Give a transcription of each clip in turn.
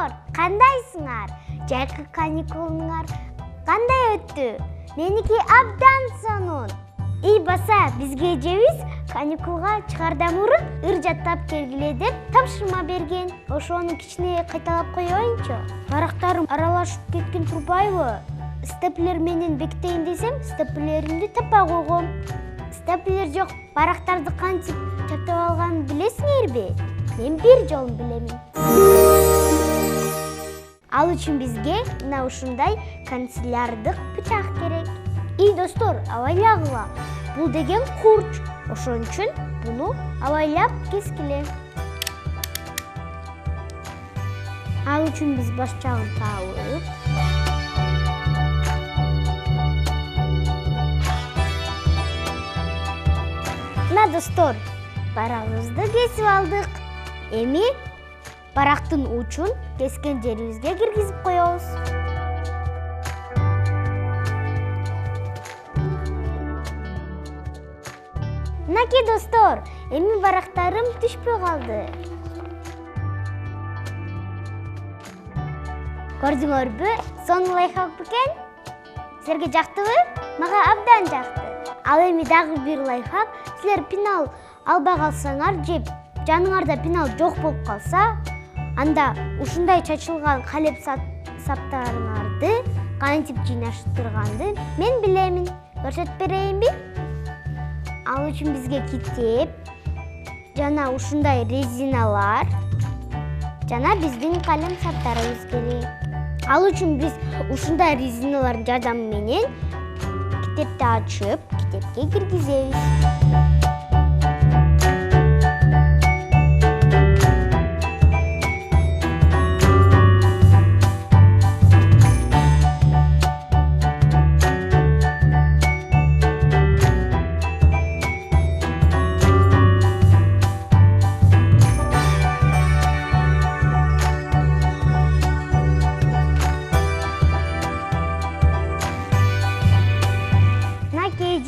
достор, кандайсыңар? Жайкы каникулуңар кандай өттү? Меники абдан сонун. Баса, бизге эжебиз каникулга чыгардан мурун ыр жаттап келгиле деп тапшырма берген. Ошону кичине кайталап коеюнчу. Барактарым аралашып кеткен турбайбы? Степлер менен бекитейин десем, степлеримди таппай койгом. Степлер жок, барактарды кантип чаптап алганын билесиңерби? Мен бир жолун билемин. Ал үчүн бизге мына ушундай канцелярдык бычак керек. Достор, абайлагыла. Бул деген курч. Ошон үчүн буну абайлап кескиле. Ал үчүн биз башчагын таап, мына достор, барагыбызды кесип алдык. Эми барактын учун кескен жерибизге киргизип коебуз. Мынакей достор, эми барактарым түшпөй калды. Көрдүңөрбү? Сонун лайфхак бекен? Силерге жактыбы? Мага абдан жакты. Ал эми дагы бир лайфхак. Силер пенал албай калсаңар, же жаныңарда пенал жок болуп калса, анда ушундай чачылган калеп саптарыңарды кантип жыйнаштырганды мен билемин. Көрсөтүп берейинби? Ал үчүн бизге китеп, жана ушундай резиналар, жана биздин калем саптарыбыз керек. Ал үчүн биз ушундай резиналардын жардамы менен китепти ачып, китепке киргизебиз.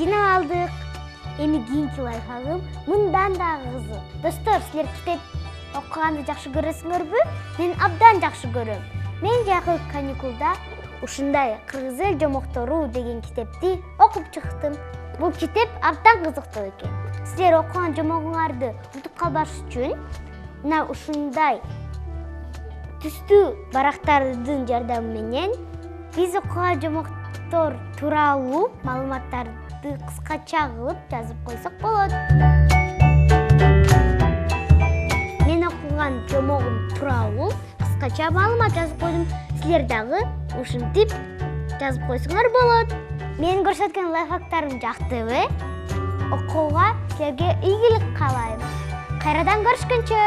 Жинап алдык. Эми кийинки лайфхагым мындан дагы кызык. Достор, силер китеп окуганды жакшы көрөсүңөрбү? Мен абдан жакшы көрөм. Мен жакы каникулда ушундай кыргыз эл жомоктору деген китепти окуп чыктым. Бул китеп абдан кызыктуу экен. Силер окуган жомогуңарды унутуп калбаш үчүн мына ушундай түстүү барактардын жардамы менен биз окуган жомоктор тууралуу маалыматтарды кыскача кылып жазып койсок болот. Мен окуган жомогум тууралуу кыскача маалымат жазып койдум. Силер дагы ушинтип жазып койсоңор болот. Мен көрсөткөн лайфхактарым жактыбы? Окууга силерге ийгилик каалайм. Кайрадан көрүшкөнчө.